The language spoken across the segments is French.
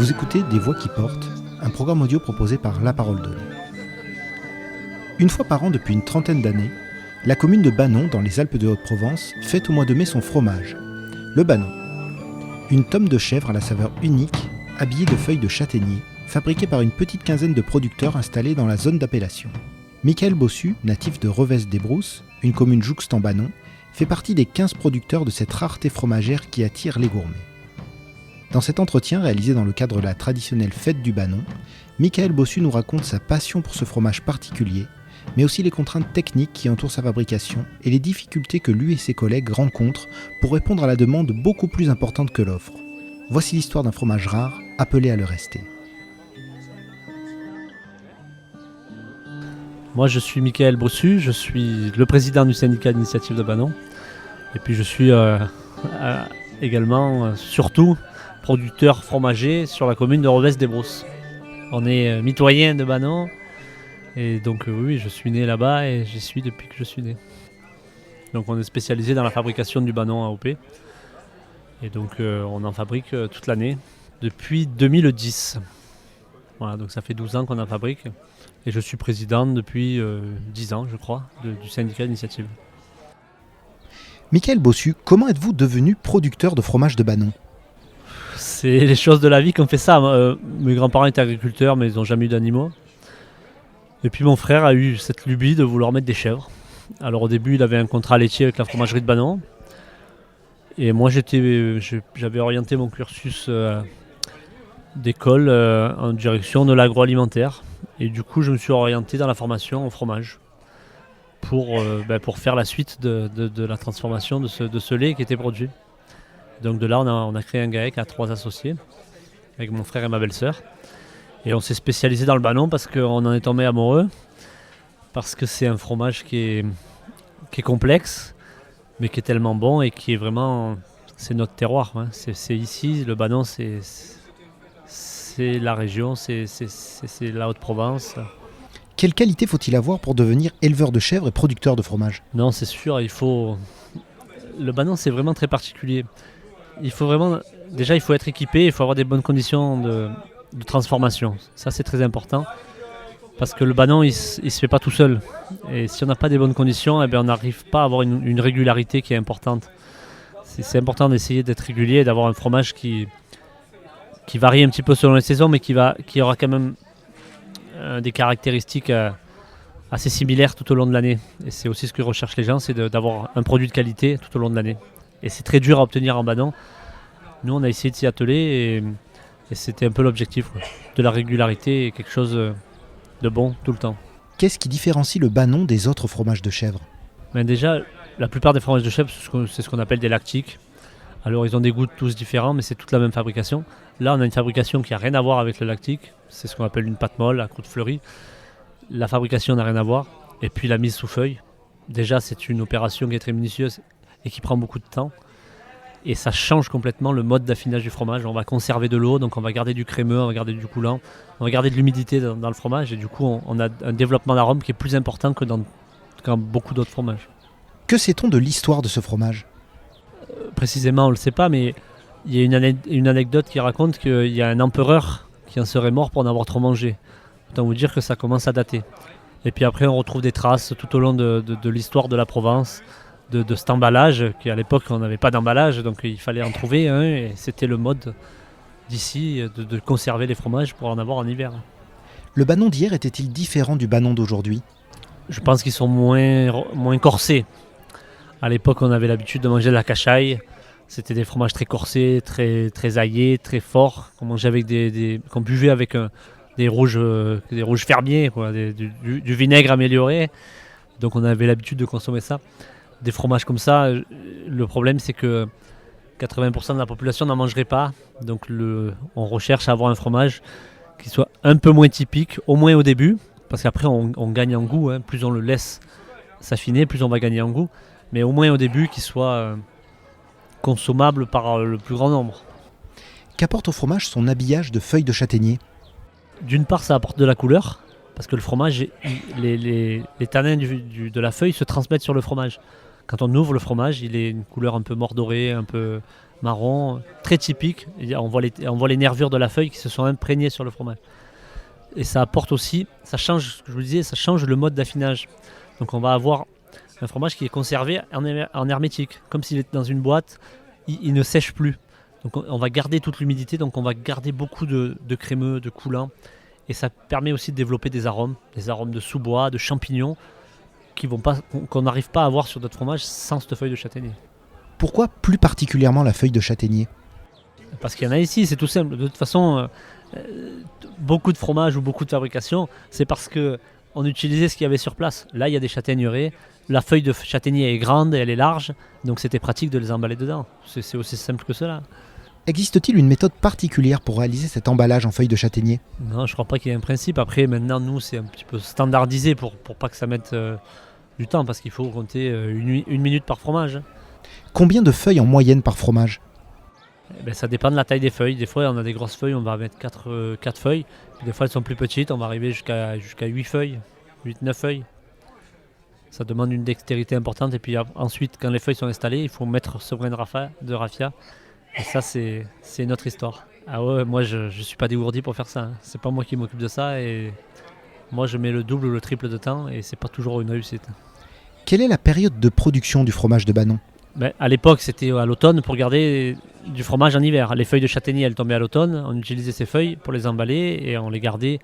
Vous écoutez Des Voix qui portent, un programme audio proposé par La Parole Donnée. Une fois par an depuis une trentaine d'années, la commune de Banon, dans les Alpes de Haute-Provence, fête au mois de mai son fromage, le Banon. Une tome de chèvre à la saveur unique, habillée de feuilles de châtaignier, fabriquée par une petite quinzaine de producteurs installés dans la zone d'appellation. Michael Bossu, natif de Revès-des-Brousses, une commune jouxte en Banon, fait partie des 15 producteurs de cette rareté fromagère qui attire les gourmets. Dans cet entretien réalisé dans le cadre de la traditionnelle fête du Banon, Michael Bossu nous raconte sa passion pour ce fromage particulier, mais aussi les contraintes techniques qui entourent sa fabrication et les difficultés que lui et ses collègues rencontrent pour répondre à la demande beaucoup plus importante que l'offre. Voici l'histoire d'un fromage rare, appelé à le rester. Moi je suis Michael Bossu, je suis le président du syndicat d'initiative de Banon. Et puis je suis également, surtout, producteur fromager sur la commune de Revès-des-Brousses. On est mitoyen de Banon. Et donc oui, je suis né là-bas et j'y suis depuis que je suis né. Donc on est spécialisé dans la fabrication du Banon AOP. Et donc on en fabrique toute l'année depuis 2010. Voilà, donc ça fait 12 ans qu'on en fabrique. Et je suis président depuis 10 ans, je crois, du syndicat d'initiative. Michael Bossu, comment êtes-vous devenu producteur de fromage de Banon ? C'est les choses de la vie qu'on fait ça. Mes grands-parents étaient agriculteurs, mais ils n'ont jamais eu d'animaux. Et puis mon frère a eu cette lubie de vouloir mettre des chèvres. Alors au début, il avait un contrat laitier avec la fromagerie de Banon. Et moi, j'avais orienté mon cursus d'école en direction de l'agroalimentaire. Et du coup, je me suis orienté dans la formation en fromage pour faire la suite de la transformation de ce lait qui était produit. Donc de là, on a créé un GAEC à 3 associés, avec mon frère et ma belle-sœur. Et on s'est spécialisé dans le Banon parce qu'on en est tombé amoureux, parce que c'est un fromage qui est complexe, mais qui est tellement bon et qui est vraiment... C'est notre terroir, hein. C'est ici, le Banon, c'est la région, c'est la Haute-Provence. Quelle qualité faut-il avoir pour devenir éleveur de chèvres et producteur de fromage ? Non, c'est sûr, le Banon, c'est vraiment très particulier. Il faut être équipé, il faut avoir des bonnes conditions de transformation. Ça, c'est très important. Parce que le Banon, il ne se fait pas tout seul. Et si on n'a pas des bonnes conditions, on n'arrive pas à avoir une régularité qui est importante. C'est important d'essayer d'être régulier et d'avoir un fromage qui varie un petit peu selon les saisons, mais qui aura quand même des caractéristiques assez similaires tout au long de l'année. Et c'est aussi ce que recherchent les gens, c'est d'avoir un produit de qualité tout au long de l'année. Et c'est très dur à obtenir en Banon. Nous, on a essayé de s'y atteler et c'était un peu l'objectif, quoi. De la régularité et quelque chose de bon tout le temps. Qu'est-ce qui différencie le Banon des autres fromages de chèvre ? Déjà, la plupart des fromages de chèvre, c'est ce qu'on appelle des lactiques. Alors, ils ont des goûts tous différents, mais c'est toute la même fabrication. Là, on a une fabrication qui n'a rien à voir avec le lactique. C'est ce qu'on appelle une pâte molle à croûte fleurie. La fabrication n'a rien à voir. Et puis, la mise sous feuille. Déjà, c'est une opération qui est très minutieuse et qui prend beaucoup de temps. Et ça change complètement le mode d'affinage du fromage. On va conserver de l'eau, donc on va garder du crémeux, on va garder du coulant, on va garder de l'humidité dans le fromage. Et du coup, on a un développement d'arôme qui est plus important que dans beaucoup d'autres fromages. Que sait-on de l'histoire de ce fromage ? Précisément, on ne le sait pas, mais il y a une anecdote qui raconte qu'il y a un empereur qui en serait mort pour en avoir trop mangé. Autant vous dire que ça commence à dater. Et puis après, on retrouve des traces tout au long de l'histoire de la Provence, de cet emballage, qu'à l'époque, on n'avait pas d'emballage, donc il fallait en trouver un, et c'était le mode d'ici de conserver les fromages pour en avoir en hiver. Le Banon d'hier était-il différent du Banon d'aujourd'hui ? Je pense qu'ils sont moins corsés. À l'époque, on avait l'habitude de manger de la cachaille. C'était des fromages très corsés, très, très aillés, très forts, qu'on mangeait avec qu'on buvait avec des rouges fermiers, quoi, du vinaigre amélioré. Donc on avait l'habitude de consommer ça. Des fromages comme ça, le problème c'est que 80% de la population n'en mangerait pas. Donc on recherche à avoir un fromage qui soit un peu moins typique, au moins au début, parce qu'après on gagne en goût, hein. Plus on le laisse s'affiner, plus on va gagner en goût. Mais au moins au début qu'il soit consommable par le plus grand nombre. Qu'apporte au fromage son habillage de feuilles de châtaignier ? D'une part, ça apporte de la couleur, parce que le fromage, les tanins de la feuille se transmettent sur le fromage. Quand on ouvre le fromage, il est une couleur un peu mordorée, un peu marron, très typique. Et on voit les nervures de la feuille qui se sont imprégnées sur le fromage. Et ça apporte aussi, ça change, ce que je vous disais, ça change le mode d'affinage. Donc on va avoir un fromage qui est conservé en hermétique, comme s'il était dans une boîte, il ne sèche plus. Donc on va garder toute l'humidité, donc on va garder beaucoup de crémeux, de coulant. Et ça permet aussi de développer des arômes de sous-bois, de champignons, qu'on n'arrive pas à avoir sur d'autres fromages sans cette feuille de châtaignier. Pourquoi plus particulièrement la feuille de châtaignier ? Parce qu'il y en a ici, c'est tout simple. De toute façon, beaucoup de fromages ou beaucoup de fabrication, c'est parce qu'on utilisait ce qu'il y avait sur place. Là, il y a des châtaigneraies. La feuille de châtaignier est grande et elle est large, donc c'était pratique de les emballer dedans. C'est aussi simple que cela. Existe-t-il une méthode particulière pour réaliser cet emballage en feuille de châtaignier ? Non, je ne crois pas qu'il y ait un principe. Après, maintenant, nous, c'est un petit peu standardisé pour pas que ça mette du temps, parce qu'il faut compter une minute par fromage. Combien de feuilles en moyenne par fromage ? Ça dépend de la taille des feuilles. Des fois, on a des grosses feuilles, on va mettre 4 feuilles. Des fois, elles sont plus petites, on va arriver jusqu'à 8 feuilles, 8-9 feuilles. Ça demande une dextérité importante. Et puis ensuite, quand les feuilles sont installées, il faut mettre ce brin de raffia. Et ça, c'est une autre histoire. Ah ouais, moi, je ne suis pas dégourdi pour faire ça. Hein. C'est pas moi qui m'occupe de ça. Et moi, je mets le double ou le triple de temps. Et c'est pas toujours une réussite. Quelle est la période de production du fromage de Banon ? À l'époque, c'était à l'automne pour garder du fromage en hiver. Les feuilles de châtaignier, elles tombaient à l'automne. On utilisait ces feuilles pour les emballer et on les gardait.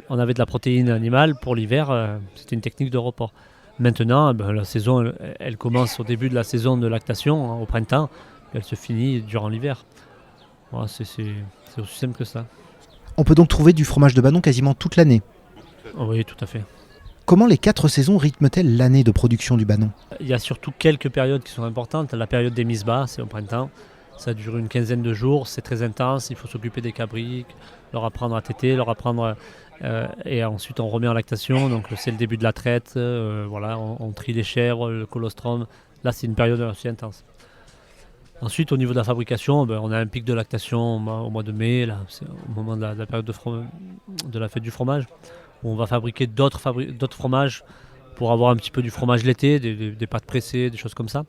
On avait de la protéine animale pour l'hiver. C'était une technique de report. Maintenant, la saison, elle commence au début de la saison de lactation, hein, au printemps. Et elle se finit durant l'hiver. Voilà, c'est aussi simple que ça. On peut donc trouver du fromage de Banon quasiment toute l'année ? Oui, tout à fait. Comment les 4 saisons rythment-elles l'année de production du Banon ? Il y a surtout quelques périodes qui sont importantes. La période des mises bas, c'est au printemps. Ça dure une quinzaine de jours, c'est très intense. Il faut s'occuper des cabriques, leur apprendre à téter, et ensuite on remet en lactation. Donc c'est le début de la traite. On trie les chèvres, le colostrum. Là, c'est une période assez intense. Ensuite, au niveau de la fabrication, on a un pic de lactation au mois de mai. Là, c'est au moment de la période de la fête du fromage, où on va fabriquer d'autres fromages pour avoir un petit peu du fromage l'été, des pâtes pressées, des choses comme ça.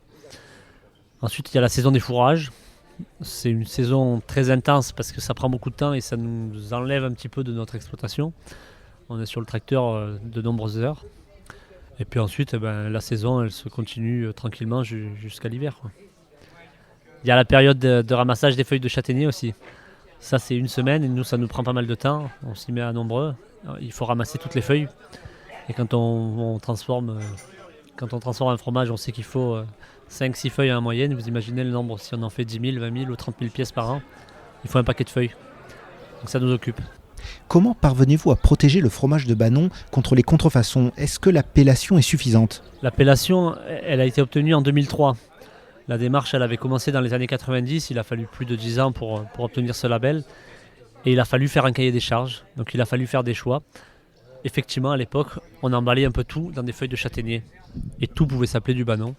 Ensuite, il y a la saison des fourrages. C'est une saison très intense parce que ça prend beaucoup de temps et ça nous enlève un petit peu de notre exploitation. On est sur le tracteur de nombreuses heures. Et puis ensuite, la saison, elle se continue tranquillement jusqu'à l'hiver, quoi. Il y a la période de ramassage des feuilles de châtaignier aussi. Ça, c'est une semaine et nous, ça nous prend pas mal de temps. On s'y met à nombreux. Il faut ramasser toutes les feuilles. Et quand on transforme un fromage, on sait qu'il faut 5-6 feuilles en moyenne. Vous imaginez le nombre, si on en fait 10 000, 20 000 ou 30 000 pièces par an, il faut un paquet de feuilles. Donc ça nous occupe. Comment parvenez-vous à protéger le fromage de Banon contre les contrefaçons ? Est-ce que l'appellation est suffisante ? L'appellation, elle a été obtenue en 2003. La démarche, elle avait commencé dans les années 90. Il a fallu plus de 10 ans pour obtenir ce label. Et il a fallu faire un cahier des charges. Donc il a fallu faire des choix. Effectivement, à l'époque, on emballait un peu tout dans des feuilles de châtaignier. Et tout pouvait s'appeler du Banon.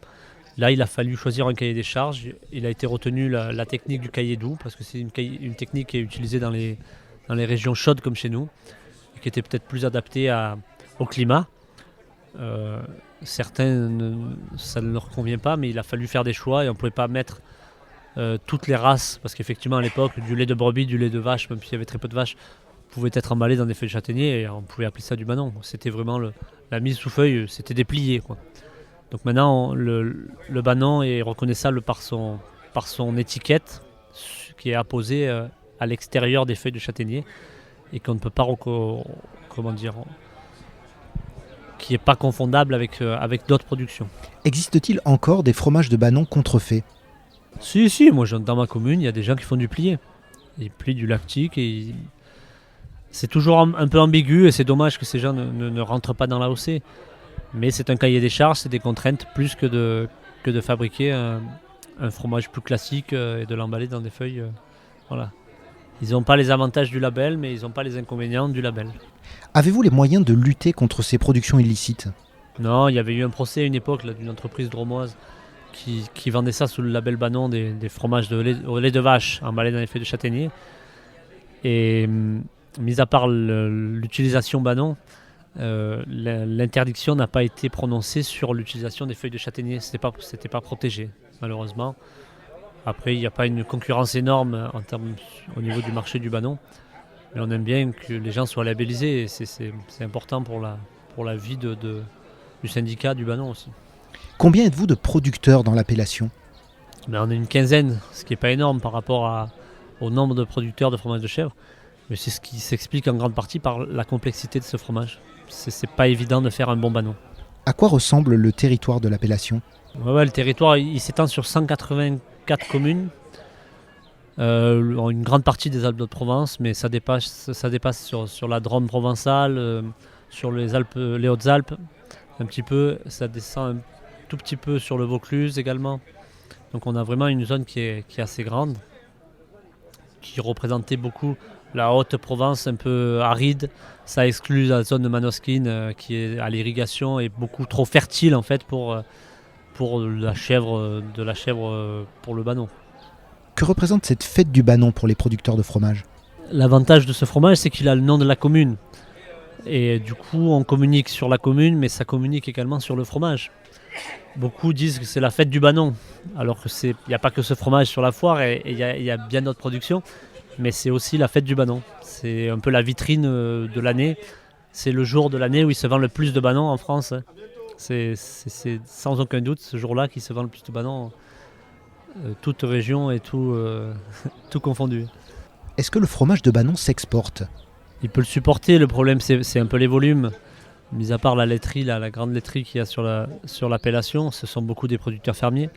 Là, il a fallu choisir un cahier des charges. Il a été retenu la technique du cahier doux, parce que c'est une technique qui est utilisée dans les régions chaudes comme chez nous, et qui était peut-être plus adaptée au climat. Certains, ça ne leur convient pas, mais il a fallu faire des choix et on ne pouvait pas mettre toutes les races, parce qu'effectivement à l'époque, du lait de brebis, du lait de vache, même s'il y avait très peu de vaches, pouvait être emballé dans des feuilles de châtaignier et on pouvait appeler ça du Banon. C'était vraiment la mise sous feuille, c'était déplié, quoi. Donc maintenant, le Banon est reconnaissable par son étiquette qui est apposée à l'extérieur des feuilles de châtaignier et qu'on ne peut pas, qui n'est pas confondable avec d'autres productions. Existe-t-il encore des fromages de Banon contrefaits ? Si, moi dans ma commune, il y a des gens qui font du plié. Ils plient du lactique et c'est toujours un peu ambigu et c'est dommage que ces gens ne rentrent pas dans l'AOC. Mais c'est un cahier des charges, c'est des contraintes plus que de fabriquer un fromage plus classique et de l'emballer dans des feuilles. Voilà. Ils n'ont pas les avantages du label, mais ils n'ont pas les inconvénients du label. Avez-vous les moyens de lutter contre ces productions illicites ? Non, il y avait eu un procès à une époque d'une entreprise dromoise qui vendait ça sous le label Banon, des fromages au lait de vache emballés dans les feuilles de châtaignier. Et mis à part l'utilisation Banon, l'interdiction n'a pas été prononcée sur l'utilisation des feuilles de châtaignier. C'était pas protégé, malheureusement. Après, il n'y a pas une concurrence énorme au niveau du marché du Banon. Mais on aime bien que les gens soient labellisés. Et c'est important pour la vie du syndicat du Banon aussi. Combien êtes-vous de producteurs dans l'appellation ? On est une quinzaine, ce qui n'est pas énorme par rapport au nombre de producteurs de fromage de chèvre. Mais c'est ce qui s'explique en grande partie par la complexité de ce fromage. C'est pas évident de faire un bon Banon. À quoi ressemble le territoire de l'appellation ? Le territoire il s'étend sur 184 communes. Une grande partie des Alpes de Haute-Provence, mais ça dépasse sur la Drôme provençale, sur les Hautes-Alpes, un petit peu. Ça descend un tout petit peu sur le Vaucluse également. Donc on a vraiment une zone qui est assez grande, qui représentait beaucoup la Haute-Provence un peu aride. Ça exclut la zone de Manoskin qui est à l'irrigation et beaucoup trop fertile en fait pour la chèvre, pour le Banon. Que représente cette fête du Banon pour les producteurs de fromage ? L'avantage de ce fromage, c'est qu'il a le nom de la commune. Et du coup, on communique sur la commune, mais ça communique également sur le fromage. Beaucoup disent que c'est la fête du Banon, alors qu'il n'y a pas que ce fromage sur la foire et il y a bien d'autres productions, mais c'est aussi la fête du Banon. C'est un peu la vitrine de l'année. C'est le jour de l'année où il se vend le plus de Banon en France. C'est sans aucun doute ce jour-là qu'il se vend le plus de Banon. Toute région et tout confondu. Est-ce que le fromage de Banon s'exporte ? Il peut le supporter, le problème c'est un peu les volumes. Mis à part la laiterie, la grande laiterie qu'il y a sur l'appellation, ce sont beaucoup des producteurs fermiers.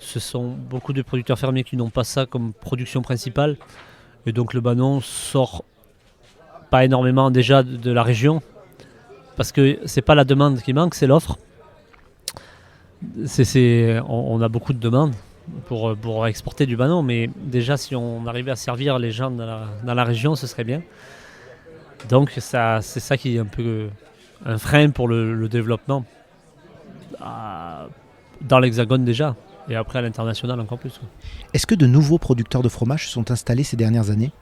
Ce sont beaucoup de producteurs fermiers qui n'ont pas ça comme production principale. Et donc le Banon sort pas énormément déjà de la région, parce que c'est pas la demande qui manque, c'est l'offre. On a beaucoup de demandes pour exporter du Banon, mais déjà si on arrivait à servir les gens dans la région, ce serait bien. Donc c'est ça qui est un peu un frein pour le développement dans l'Hexagone déjà, et après à l'international encore plus. Est-ce que de nouveaux producteurs de fromage sont installés ces dernières années ?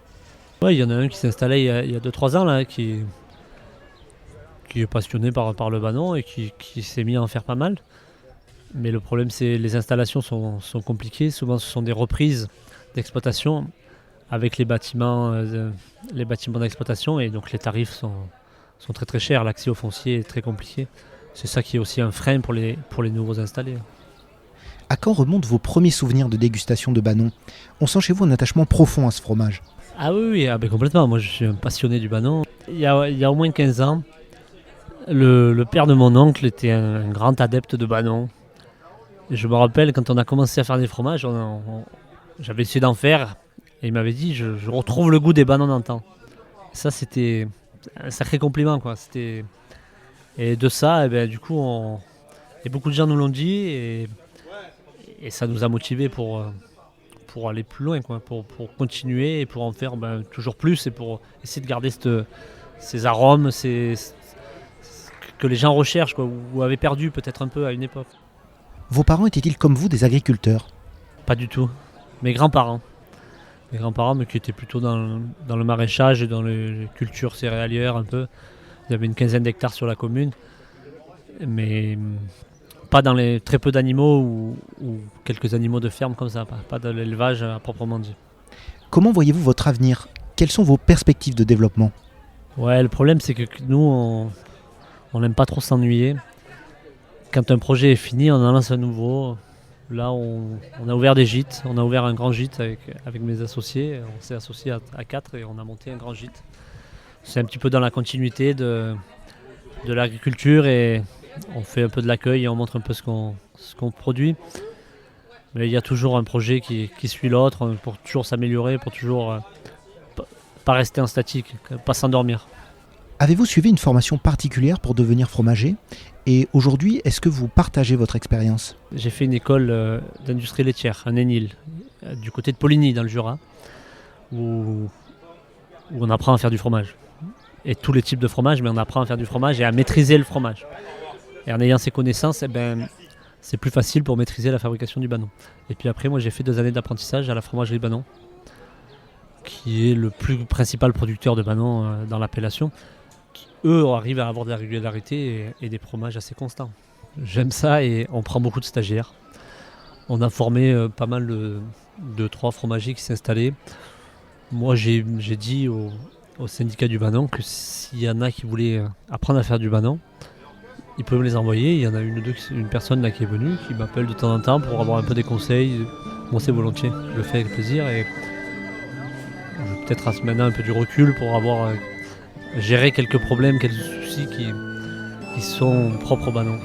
Oui, il y en a un qui s'est installé il y a 2-3 ans là, qui est passionné par le Banon et qui s'est mis à en faire pas mal. Mais le problème, c'est les installations sont compliquées. Souvent, ce sont des reprises d'exploitation avec les bâtiments d'exploitation, et donc les tarifs sont très très chers. L'accès au foncier est très compliqué. C'est ça qui est aussi un frein pour les nouveaux installés. À quand remontent vos premiers souvenirs de dégustation de Banon ? On sent chez vous un attachement profond à ce fromage. Ah oui, complètement. Moi, je suis un passionné du Banon. Il y a au moins 15 ans, le père de mon oncle était un grand adepte de Banon. Et je me rappelle, quand on a commencé à faire des fromages, j'avais essayé d'en faire, et il m'avait dit je retrouve le goût des Banons d'antan. Ça, c'était un sacré compliment, quoi. Et de ça, du coup, et beaucoup de gens nous l'ont dit, et ça nous a motivés pour aller plus loin, quoi, pour continuer et pour en faire toujours plus, et pour essayer de garder ces arômes que les gens recherchent, quoi, ou avaient perdu peut-être un peu à une époque. Vos parents étaient-ils comme vous des agriculteurs ? Pas du tout. Mes grands-parents, mais qui étaient plutôt dans le maraîchage et dans les cultures céréalières un peu. Il y avait une 15aine d'hectares sur la commune, mais pas dans les très peu d'animaux ou quelques animaux de ferme comme ça, pas de l'élevage à proprement dit. Comment voyez-vous votre avenir ? Quelles sont vos perspectives de développement ? Ouais, le problème c'est que nous, on n'aime pas trop s'ennuyer. Quand un projet est fini, on en lance un nouveau. Là, on a ouvert des gîtes, on a ouvert un grand gîte avec mes associés. On s'est associés à 4 et on a monté un grand gîte. C'est un petit peu dans la continuité de l'agriculture, et on fait un peu de l'accueil et on montre un peu ce qu'on produit. Mais il y a toujours un projet qui suit l'autre pour toujours s'améliorer, pour toujours pas rester en statique, pas s'endormir. Avez-vous suivi une formation particulière pour devenir fromager ? Et aujourd'hui, est-ce que vous partagez votre expérience ? J'ai fait une école d'industrie laitière, un ENIL, du côté de Poligny, dans le Jura, où on apprend à faire du fromage. Et tous les types de fromage, mais on apprend à faire du fromage et à maîtriser le fromage. Et en ayant ces connaissances, c'est plus facile pour maîtriser la fabrication du Banon. Et puis après, moi j'ai fait 2 années d'apprentissage à la fromagerie Banon, qui est le plus principal producteur de Banon dans l'appellation. eux arrivent à avoir de la régularité et des fromages assez constants. J'aime ça et on prend beaucoup de stagiaires. On a formé pas mal de 3 fromagers qui s'installaient. Moi, j'ai dit au syndicat du Banon que s'il y en a qui voulaient apprendre à faire du Banon, ils peuvent me les envoyer. Il y en a une personne là qui est venue, qui m'appelle de temps en temps pour avoir un peu des conseils. Moi, c'est volontiers, je le fais avec plaisir et je vais peut-être à ce maintenant un peu du recul pour avoir géré quelques problèmes, quelques soucis qui sont propres au Banon.